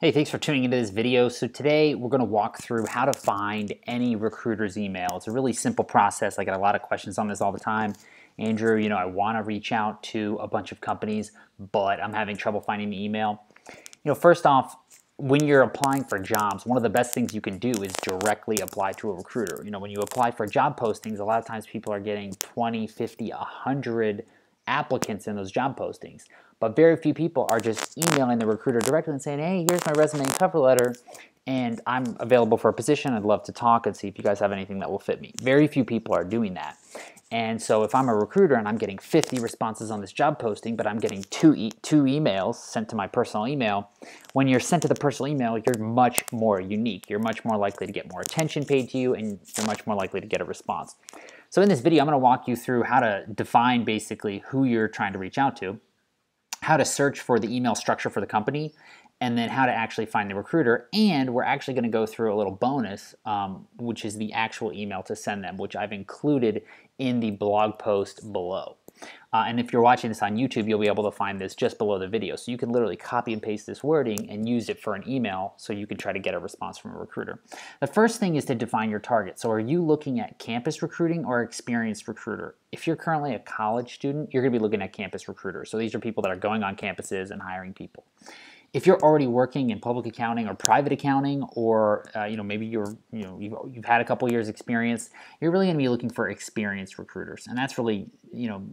Hey, thanks for tuning into this video. So today we're going to walk through how to find any recruiter's email. It's a really simple process. I get a lot of questions on this all the time. Andrew, I want to reach out to a bunch of companies, but I'm having trouble finding the email. First off, when you're applying for jobs, one of the best things you can do is directly apply to a recruiter. When you apply for job postings, a lot of times people are getting 20, 50, 100 applicants in those job postings. But very few people are just emailing the recruiter directly and saying, hey, here's my resume and cover letter, and I'm available for a position. I'd love to talk and see if you guys have anything that will fit me. Very few people are doing that. And so if I'm a recruiter and I'm getting 50 responses on this job posting, but I'm getting two emails sent to my personal email, when you're sent to the personal email, you're much more unique. You're much more likely to get more attention paid to you, and you're much more likely to get a response. So in this video, I'm going to walk you through how to define basically who you're trying to reach out to, how to search for the email structure for the company, and then how to actually find the recruiter. And we're actually going to go through a little bonus, which is the actual email to send them, which I've included in the blog post below. And if you're watching this on YouTube, you'll be able to find this just below the video. So you can literally copy and paste this wording and use it for an email so you can try to get a response from a recruiter. The first thing is to define your target. So are you looking at campus recruiting or experienced recruiter? If you're currently a college student, you're going to be looking at campus recruiters. So these are people that are going on campuses and hiring people. If you're already working in public accounting or private accounting, or maybe you've had a couple years experience, you're really going to be looking for experienced recruiters. And that's really,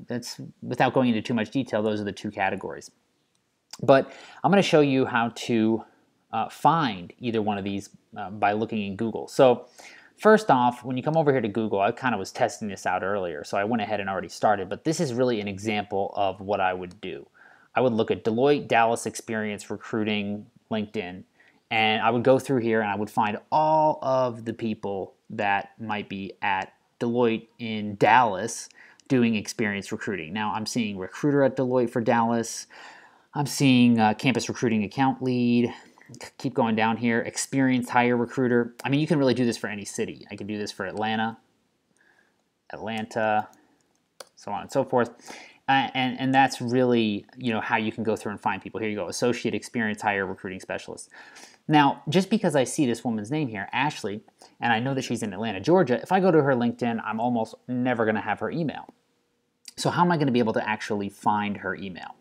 that's without going into too much detail, those are the two categories. But I'm going to show you how to find either one of these by looking in Google. So first off, when you come over here to Google, I kind of was testing this out earlier, so I went ahead and already started, but this is really an example of what I would do. I would look at Deloitte, Dallas Experience Recruiting, LinkedIn, and I would go through here and I would find all of the people that might be at Deloitte in Dallas doing experience recruiting. Now I'm seeing recruiter at Deloitte for Dallas. I'm seeing campus recruiting account lead. Keep going down here. Experienced hire recruiter. I mean, you can really do this for any city. I can do this for Atlanta, so on and so forth. And that's really, how you can go through and find people. Here you go, associate experience hire recruiting specialist. Now, just because I see this woman's name here, Ashley, and I know that she's in Atlanta, Georgia, if I go to her LinkedIn, I'm almost never going to have her email. So how am I going to be able to actually find her email?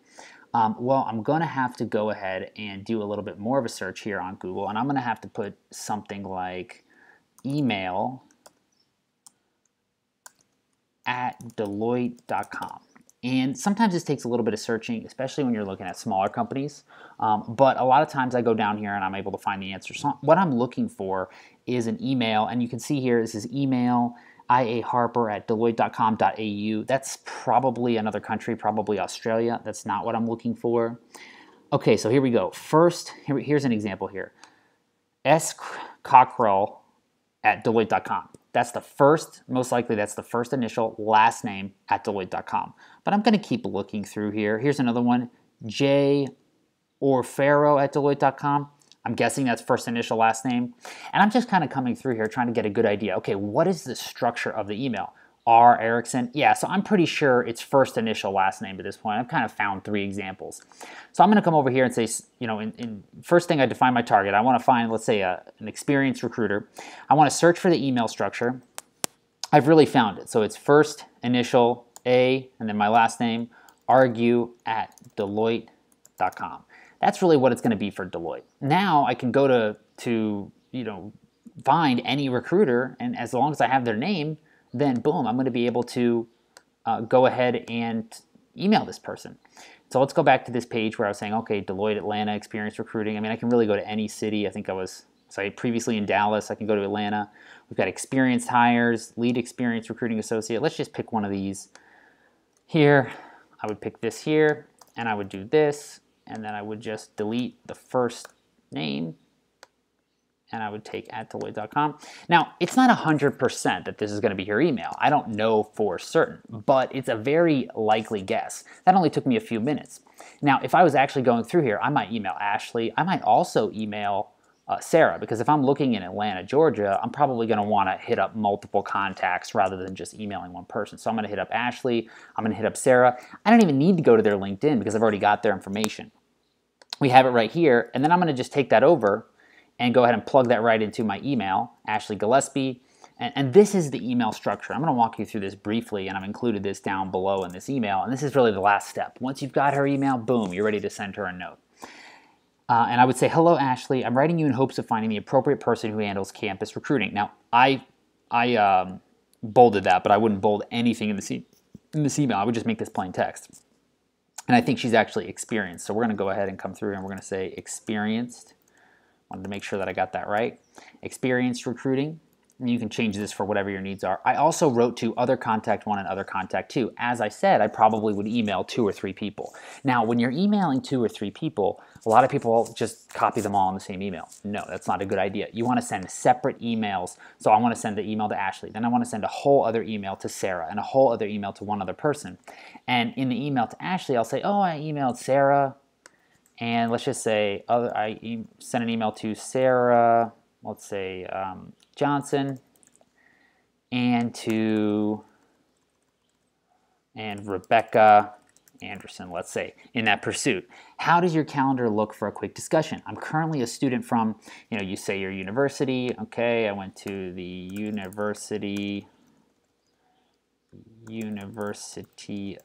Well, I'm going to have to go ahead and do a little bit more of a search here on Google, and I'm going to have to put something like email at Deloitte.com. And sometimes this takes a little bit of searching, especially when you're looking at smaller companies. But a lot of times I go down here and I'm able to find the answer. So what I'm looking for is an email, and you can see here, this is email iaharper@deloitte.com.au. That's probably another country, probably Australia. That's not what I'm looking for. Okay, so here we go. First, here's an example here. S. Cockrell at Deloitte.com. That's the first, most likely that's the first initial last name at Deloitte.com. But I'm going to keep looking through here. Here's another one, J. Orfero at Deloitte.com. I'm guessing that's first initial last name. And I'm just kind of coming through here trying to get a good idea. Okay, what is the structure of the email? R. Erickson. Yeah, so I'm pretty sure it's first initial last name at this point. I've kind of found 3 examples. So I'm going to come over here and say, first thing I define my target. I want to find, let's say, an experienced recruiter. I want to search for the email structure. I've really found it. So it's first initial A, and then my last name, argue@Deloitte.com. That's really what it's going to be for Deloitte. Now I can go to find any recruiter, and as long as I have their name, then boom, I'm going to be able to go ahead and email this person. So let's go back to this page where I was saying, okay, Deloitte, Atlanta, experience recruiting. I mean, I can really go to any city. I think I was, previously in Dallas. I can go to Atlanta. We've got experienced hires, lead experience recruiting associate. Let's just pick one of these here. I would pick this here, and I would do this, and then I would just delete the first name, and I would take @Deloitte.com. Now, it's not 100% that this is going to be your email. I don't know for certain, but it's a very likely guess. That only took me a few minutes. Now, if I was actually going through here, I might email Ashley. I might also email Sara, because if I'm looking in Atlanta, Georgia, I'm probably going to want to hit up multiple contacts rather than just emailing one person. So I'm going to hit up Ashley. I'm going to hit up Sara. I don't even need to go to their LinkedIn because I've already got their information. we have it right here, and then I'm going to just take that over and go ahead and plug that right into my email, Ashley Gillespie. And this is the email structure. I'm going to walk you through this briefly, and I've included this down below in this email. And this is really the last step. Once you've got her email, boom, you're ready to send her a note. And I would say, hello, Ashley. I'm writing you in hopes of finding the appropriate person who handles campus recruiting. Now, I bolded that, but I wouldn't bold anything in this email. I would just make this plain text. And I think she's actually experienced. So we're going to go ahead and come through and we're going to say experienced. Wanted to make sure that I got that right. Experienced recruiting. And you can change this for whatever your needs are. I also wrote to other contact 1 and other contact 2. As I said, I probably would email 2 or 3 people. Now, when you're emailing 2 or 3 people, a lot of people just copy them all in the same email. No, that's not a good idea. You want to send separate emails. So I want to send the email to Ashley. Then I want to send a whole other email to Sarah and a whole other email to one other person. And in the email to Ashley, I'll say, oh, I emailed Sarah. And let's just say I sent an email to Sarah, let's say Johnson, and Rebecca Anderson, let's say, in that pursuit. How does your calendar look for a quick discussion? I'm currently a student from, you say your university. Okay, I went to the University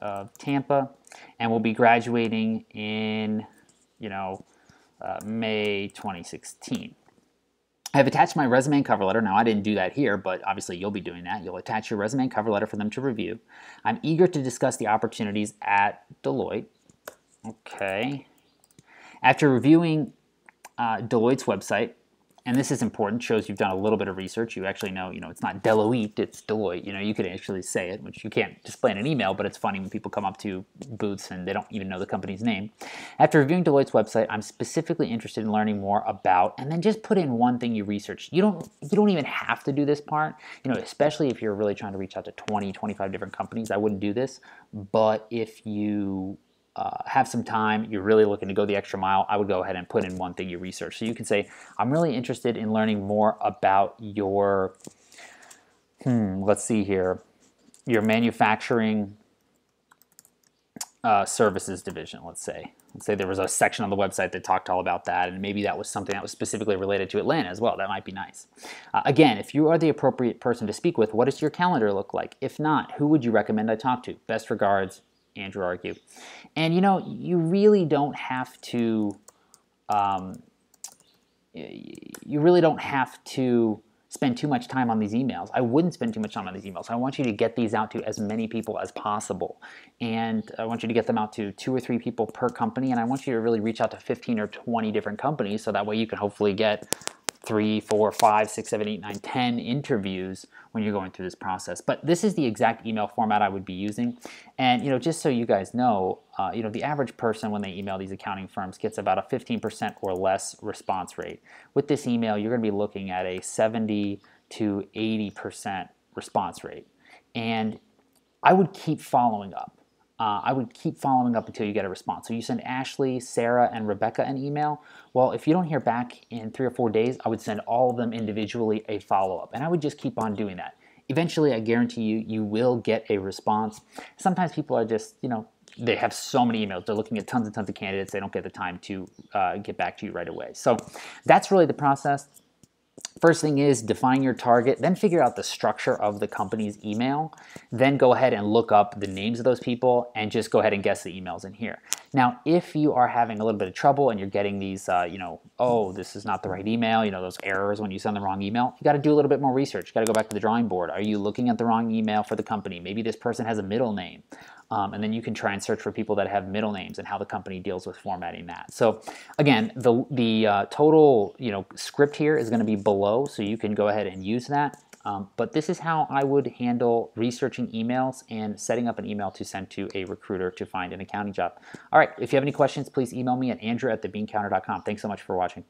of Tampa, and we'll be graduating in, May 2016. I have attached my resume and cover letter. Now, I didn't do that here, but obviously you'll be doing that. You'll attach your resume and cover letter for them to review. I'm eager to discuss the opportunities at Deloitte. Okay. After reviewing Deloitte's website, and this is important, shows you've done a little bit of research. You actually know, it's not Deloitte, it's Deloitte. You could actually say it, which you can't display in an email, but it's funny when people come up to booths and they don't even know the company's name. After reviewing Deloitte's website, I'm specifically interested in learning more about, and then just put in one thing you researched. You don't even have to do this part, especially if you're really trying to reach out to 20, 25 different companies. I wouldn't do this, but if you have some time, you're really looking to go the extra mile, I would go ahead and put in one thing you research. So you can say, I'm really interested in learning more about your, let's see here, your manufacturing services division, let's say. Let's say there was a section on the website that talked all about that, and maybe that was something that was specifically related to Atlanta as well. That might be nice. Again, if you are the appropriate person to speak with, what does your calendar look like? If not, who would you recommend I talk to? Best regards, Andrew Argue. And you really don't have to spend too much time on these emails. I wouldn't spend too much time on these emails. I want you to get these out to as many people as possible. And I want you to get them out to 2 or 3 people per company, and I want you to really reach out to 15 or 20 different companies, so that way you can hopefully get 3, 4, 5, 6, 7, 8, 9, 10 interviews when you're going through this process. But this is the exact email format I would be using. And just so you guys know, the average person when they email these accounting firms gets about a 15% or less response rate. With this email, you're going to be looking at a 70 to 80% response rate. And I would keep following up. I would keep following up until you get a response. So you send Ashley, Sarah, and Rebecca an email. Well, if you don't hear back in 3 or 4 days, I would send all of them individually a follow-up. And I would just keep on doing that. Eventually, I guarantee you, you will get a response. Sometimes people are just, they have so many emails. They're looking at tons and tons of candidates. They don't get the time to get back to you right away. So that's really the process. First thing is define your target, then figure out the structure of the company's email, then go ahead and look up the names of those people and just go ahead and guess the emails in here. Now, if you are having a little bit of trouble and you're getting these, oh, this is not the right email, those errors when you send the wrong email, you got to do a little bit more research. You got to go back to the drawing board. Are you looking at the wrong email for the company? Maybe this person has a middle name. And then you can try and search for people that have middle names and how the company deals with formatting that. So again, the total script here is going to be below, so you can go ahead and use that. But this is how I would handle researching emails and setting up an email to send to a recruiter to find an accounting job. All right, if you have any questions, please email me at andrew@thebeancounter.com. Thanks so much for watching.